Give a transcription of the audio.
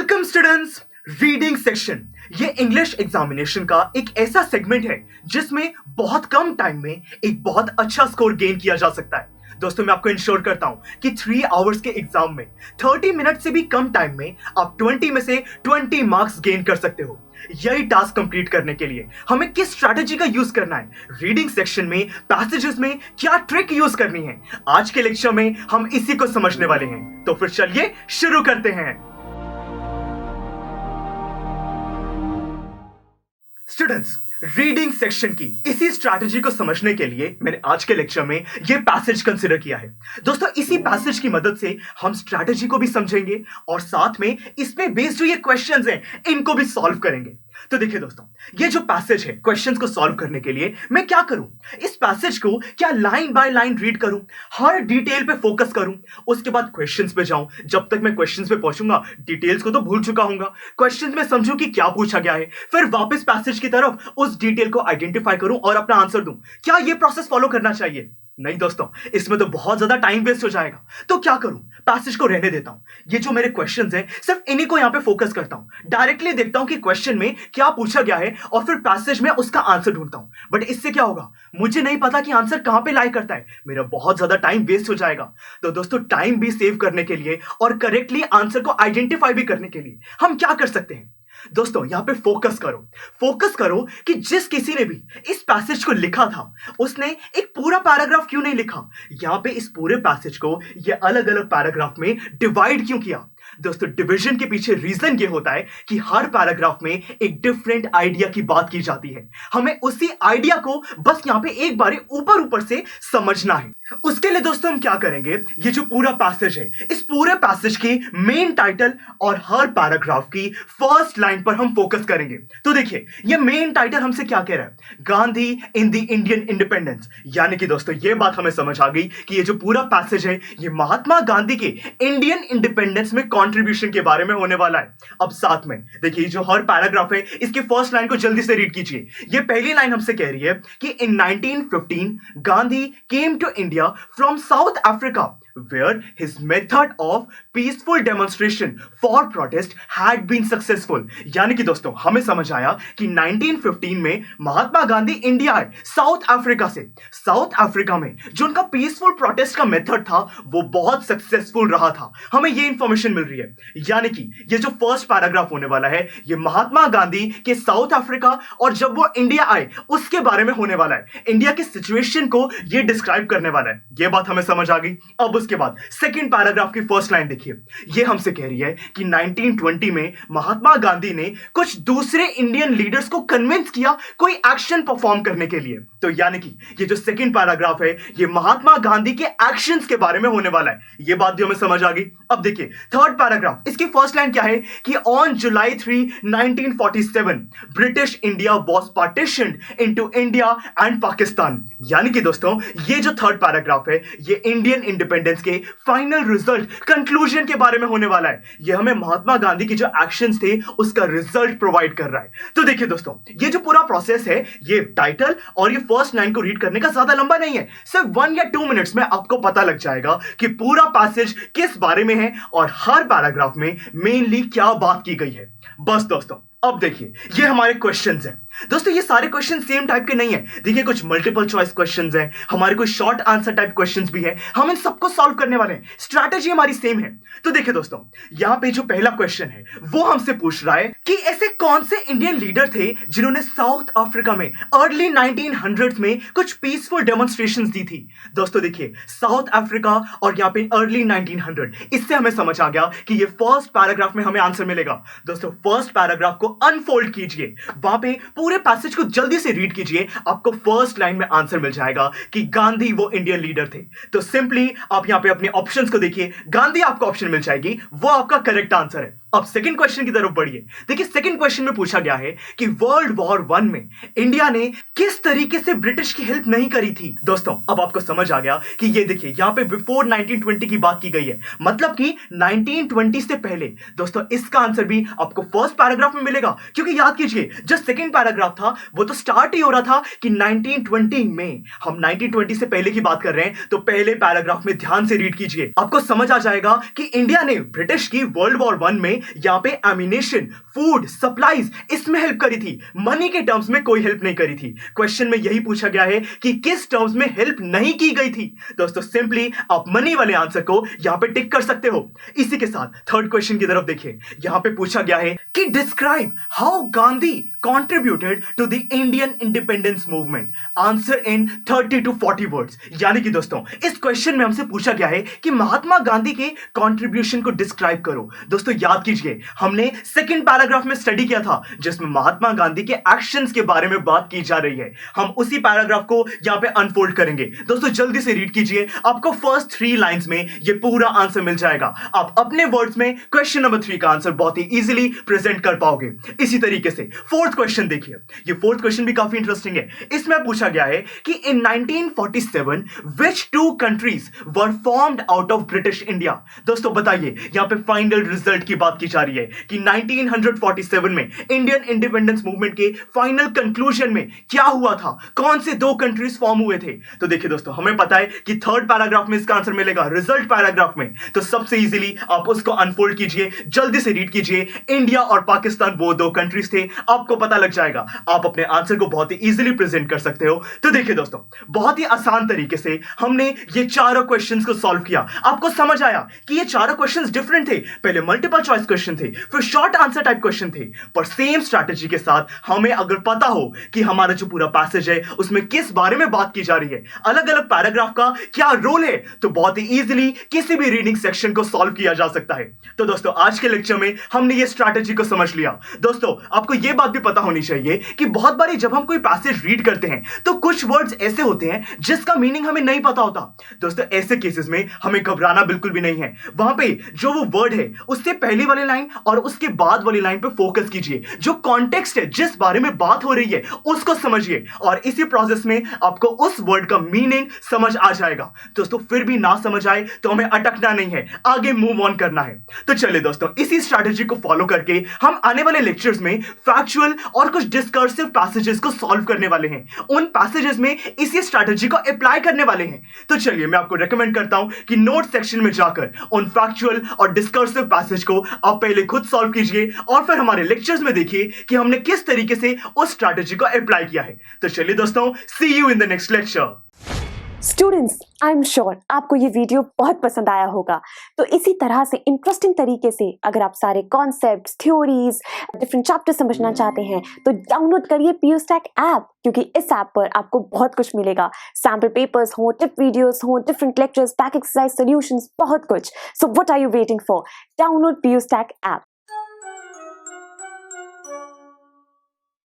Welcome students. Reading section ये English examination का एक ऐसा सेगमेंट है जिसमें बहुत कम टाइम में एक बहुत अच्छा स्कोर गेन किया जा सकता है। दोस्तों, मैं आपको इंश्योर करता हूं कि 3 आवर्स के एग्जाम में 30 मिनट से भी कम टाइम में आप 20 में से 20 मार्क्स गेन कर सकते हो। यही टास्क कंप्लीट करने के लिए हमें किस स्ट्रैटेजी का यूज करना है, रीडिंग सेक्शन में पैसेजेस में क्या ट्रिक यूज करनी है, आज के लेक्चर में हम इसी को समझने वाले हैं। तो फिर चलिए शुरू करते हैं। स्टूडेंट्स, रीडिंग सेक्शन की इसी स्ट्रैटेजी को समझने के लिए मैंने आज के लेक्चर में यह पैसेज कंसीडर किया है। दोस्तों, इसी पैसेज की मदद से हम स्ट्रैटेजी को भी समझेंगे और साथ में इसमें बेस्ड जो ये क्वेश्चंस हैं इनको भी सॉल्व करेंगे। तो देखिए दोस्तों, ये जो पैसेज है क्वेश्चंस को सॉल्व करने के लिए मैं क्या करूं, इस पैसेज को क्या लाइन बाय लाइन रीड करूं, हर डिटेल पे फोकस करूं, उसके बाद क्वेश्चंस पे जाऊं। जब तक मैं क्वेश्चंस पे पहुंचूंगा डिटेल्स को तो भूल चुका हूंगा, क्वेश्चंस में समझूं कि क्या पूछा गया है, फिर वापस पैसेज की तरफ उस डिटेल को आइडेंटिफाई करूं और अपना आंसर दूं। क्या ये प्रोसेस फॉलो करना चाहिए? नहीं दोस्तों, इसमें तो बहुत ज्यादा टाइम वेस्ट हो जाएगा। तो क्या करूं, पैसेज को रहने देता हूं। ये जो मेरे क्वेश्चंस हैं सिर्फ इन्हीं को यहां पे फोकस करता हूं, डायरेक्टली देखता हूं कि क्वेश्चन में क्या पूछा गया है और फिर पैसेज में उसका आंसर ढूंढता हूं। बट इससे क्या होगा, मुझे नहीं पता कि आंसर कहां पे लाई करता है, मेरा बहुत ज्यादा टाइम वेस्ट हो जाएगा। तो दोस्तों, टाइम भी सेव करने के लिए और करेक्टली आंसर को आइडेंटिफाई भी करने के लिए हम क्या कर सकते हैं? दोस्तों, यहां पे फोकस करो कि जिस किसी ने भी इस पैसेज को लिखा था उसने एक पूरा पैराग्राफ क्यों नहीं लिखा, यहां पे इस पूरे पैसेज को ये अलग अलग पैराग्राफ में डिवाइड क्यों किया। दोस्तों, डिवीजन के पीछे रीजन ये होता है कि हर पैराग्राफ में एक डिफरेंट आइडिया की बात की जाती है। हमें उसी आइडिया को बस यहां पे एक बार ऊपर से समझना है। उसके लिए दोस्तों हम क्या करेंगे, ये जो पूरा पैसेज है इस पूरे पैसेज की मेन टाइटल और हर पैराग्राफ की फर्स्ट लाइन पर हम फोकस करेंगे। तो देखिए, ये मेन टाइटल हमसे क्या कह रहा है, Gandhi in the Indian independence. यानी कि दोस्तों, ये बात हमें समझ आ गई कि ये जो पूरा पैसेज है ये महात्मा गांधी के इंडियन इंडिपेंडेंस में कंट्रीब्यूशन के बारे में होने वाला है। अब साथ में देखिए, जो हर पैराग्राफ है इसकी फर्स्ट लाइन को जल्दी से रीड कीजिए। ये पहली लाइन हमसे कह रही है कि in 1915 Gandhi came to India from South Africa where his method of peaceful demonstration for protest had been successful। यानी कि दोस्तों, हमें समझ आया कि 1915 में महात्मा गांधी इंडिया आए साउथ अफ्रीका से। साउथ अफ्रीका में जो उनका पीसफुल प्रोटेस्ट का मेथड था वो बहुत सक्सेसफुल रहा था। हमें ये इंफॉर्मेशन मिल रही है। यानी कि ये जो फर्स्ट पैराग्राफ होने वाला है ये महात्मा गांधी के साउथ अफ्रीका और जब वो इंडिया आए उसके बारे में होने वाला है। इंडिया की सिचुएशन को ये डिस्क्राइब करने वाला है। ये बात हमें समझ आ गई। अब उसके बाद सेकंड पैराग्राफ की फर्स्ट लाइन देखिए, ये हमसे कह रही है कि 1920 में महात्मा गांधी ने कुछ दूसरे इंडियन लीडर्स को कन्विंस किया कोई एक्शन परफॉर्म करने के लिए। तो यानी कि ये जो सेकंड पैराग्राफ है ये महात्मा गांधी के एक्शंस के बारे में होने वाला है। ये बात भी हमें समझ आ गई। अब देखिए थर्ड पैराग्राफ, इसकी फर्स्ट लाइन क्या है कि on July 3, 1947 British India was partitioned into India and Pakistan. यानी कि दोस्तों, ये जो थर्ड पैराग्राफ है ये इंडियन इंडिपेंडेंस के फाइनल रिजल्ट कंक्लूजन के बारे में होने वाला है। ये हमें महात्मा गांधी की जो एक्शंस थे उसका रिजल्ट प्रोवाइड कर रहा है। तो देखिए दोस्तों, ये जो पूरा प्रोसेस है ये टाइटल और ये फर्स्ट लाइन को रीड करने का ज्यादा लंबा नहीं है, सिर्फ 1 या 2 मिनट्स में आपको पता लग जाएगा कि पूरा पैसेज किस बारे में है और हर पैराग्राफ में मेनली क्या बात की गई है। बस दोस्तों, अब देखिए ये हमारे क्वेश्चंस हैं। दोस्तों, ये सारे क्वेश्चन सेम टाइप के नहीं है। देखिए, कुछ मल्टीपल चॉइस क्वेश्चंस हैं, हमारे कुछ शॉर्ट आंसर टाइप क्वेश्चंस भी हैं। हम इन सबको सॉल्व करने वाले हैं, स्ट्रैटेजी हमारी सेम है। तो देखिए दोस्तों, यहां पे जो पहला क्वेश्चन है वो हमसे पूछ रहा है कि ऐसे कौन से इंडियन लीडर थे जिन्होंने साउथ अफ्रीका में अर्ली 1900s में कुछ पीसफुल डेमोन्स्ट्रेशंस दी थी। दोस्तों देखिए, साउथ अफ्रीका और यहां पे अर्ली 1900, इससे हमें समझ आ गया कि ये फर्स्ट पैराग्राफ में हमें आंसर मिलेगा। दोस्तों, फर्स्ट पैराग्राफ को अनफोल्ड कीजिए, वहां पे पूरे पैसेज को जल्दी से रीड कीजिए, आपको फर्स्ट लाइन में आंसर मिल जाएगा कि गांधी वो इंडियन लीडर थे। तो सिंपली आप यहां पे अपने ऑप्शंस को देखिए, गांधी आपको ऑप्शन मिल जाएगी, वो आपका करेक्ट आंसर है। अब सेकंड क्वेश्चन की तरफ बढ़िए। देखिए, सेकंड क्वेश्चन में पूछा गया है कि वर्ल्ड वॉर 1 में इंडिया ने किस तरीके से ब्रिटिश की हेल्प नहीं करी थी। दोस्तों, अब आपको समझ आ गया कि ये देखिए यहां पे बिफोर 1920 की बात की गई है, मतलब कि 1920 से पहले। दोस्तों, इसका आंसर भी आपको फर्स्ट पैराग्राफ में मिलेगा, क्योंकि याद कीजिए जो सेकंड पैराग्राफ था वो तो स्टार्ट ही हो रहा था कि 1920 में। हम 1920 से पहले की बात कर रहे हैं, तो पहले पैराग्राफ में ध्यान से रीड कीजिए, आपको समझ आ जाएगा कि इंडिया ने ब्रिटिश की वर्ल्ड वॉर 1 में यहाँ पे एमिनेशन, फूड, सप्लाईज इसमें हेल्प करी थी, मनी के टर्म्स में कोई हेल्प नहीं करी थी। क्वेश्चन में यही पूछा गया है कि किस टर्म्स में हेल्प नहीं की गई थी। दोस्तों सिंपली आप मनी वाले आंसर को यहां पे टिक कर सकते हो। इसी के साथ थर्ड क्वेश्चन की तरफ देखिए। यहां पे पूछा गया है कि describe how Gandhi contributed to the Indian independence movement. Answer in 30 to 40 words. यानी कि दोस्तों इस क्वेश्चन में हमसे पूछा गया है कि महात्मा गांधी के कंट्रीब्यूशन को डिस्क्राइब करो। दोस्तों याद कीजिए हमने सेकंड पैराग्राफ में स्टडी किया था जिसमें महात्मा गांधी के एक्शंस के बारे में बात की जा रही है। हम उसी पैराग्राफ को यहां पे अनफोल्ड करेंगे। दोस्तों जल्दी से रीड कीजिए, आपको फर्स्ट 3 लाइंस में ये पूरा आंसर मिल जाएगा। आप अपने वर्ड्स में क्वेश्चन नंबर 3 का आंसर बहुत ही इजीली प्रेजेंट कर पाओगे। इसी तरीके से फोर्थ क्वेश्चन देखिए। ये फोर्थ क्वेश्चन भी काफी इंटरेस्टिंग है। इसमें पूछा गया है कि इन 1947 which 2 countries were formed out of British India. दोस्तों बताइए यहां पे फाइनल रिजल्ट की बात की जा रही है कि 1947 में इंडियन इंडिपेंडेंस मूवमेंट के फाइनल कंक्लूजन में क्या हुआ था, कौन से 2 कंट्रीज फॉर्म हुए थे। तो देखिए दोस्तों हमें पता है कि थर्ड पैराग्राफ में इसका आंसर मिलेगा रिजल्ट पैराग्राफ में। तो सबसे इजीली आप उसको अनफोल्ड कीजिए, जल्दी से रीड कीजिए। इंडिया और पाकिस्तान वो 2 कंट्रीज थे, आपको पता लग जाएगा। आप अपने आंसर को बहुत ही इजीली प्रेजेंट कर सकते हो। तो देखिए दोस्तों बहुत ही आसान तरीके से हमने ये चारों क्वेश्चंस को सॉल्व किया। आपको समझ आया कि ये चारों क्वेश्चंस डिफरेंट थे। पहले मल्टीपल चॉइस क्वेश्चन थे, फिर शॉर्ट आंसर टाइप क्वेश्चन थे, पर सेम स्ट्रैटेजी के साथ हमें अगर पता हो कि हमारा जो पूरा पैसेज है उसमें किस बारे में बात की जा रही है, अलग अलग पैराग्राफ का क्या रोल है, तो बहुत ही इजीली किसी भी रीडिंग सेक्शन को सॉल्व किया जा सकता है। तो दोस्तों आज के लेक्चर में हमने ये स्ट्रैटेजी को समझ लिया। दोस्तों आपको ये बात भी पता होनी चाहिए कि बहुत बारी जब हम कोई पैसेज रीड करते हैं तो कुछ वर्ड्स ऐसे होते हैं जिसका मीनिंग हमें नहीं पता होता। दोस्तों ऐसे केसेस में हमें घबराना बिल्कुल भी नहीं है। वहां पे जो वो वर्ड है उससे पहली वाली लाइन और उसके बाद वाली लाइन पे फोकस कीजिए। जो कॉन्टेक्स्ट है, जिस बारे में बात हो रही है उसको समझिए और इसी प्रोसेस में आपको उस वर्ड का मीनिंग समझ आ जाएगा। दोस्तों फिर भी ना समझ आए तो हमें अटकना नहीं है, आगे मूव ऑन करना है। तो चलिए दोस्तों इसी स्ट्रैटेजी को फॉलो करके हम आने वाले लेक्चर्स में फैक्चुअल और कुछ डिस्कर्सिव पैसेजेस को सॉल्व करने वाले हैं। उन पैसेजेस में इसी स्ट्रैटेजी को अप्लाई करने वाले हैं। तो चलिए मैं आपको रेकमेंड करता हूं कि नोट सेक्शन में जाकर उन फैक्चुअल और डिस्कर्सिव पैसेज को आप पहले खुद सॉल्व कीजिए और फिर हमारे लेक्चर्स में देखिए कि हमने किस तरीके से उस स्ट्रैटेजी को अप्लाई किया है। तो चलिए दोस्तों see you in the next lecture. Students, I am sure आपको ये वीडियो बहुत पसंद आया होगा। तो इसी तरह से इंटरेस्टिंग तरीके से अगर आप सारे कॉन्सेप्ट्स, थ्योरीज, डिफरेंट चैप्टर समझना चाहते हैं तो डाउनलोड करिए PUSTAC ऐप, क्योंकि इस ऐप पर आपको बहुत कुछ मिलेगा। सैम्पल पेपर्स हो, टिप वीडियोस हो, different lectures, back exercise solutions, बहुत कुछ। So what are you waiting for? Download PUSTAC app.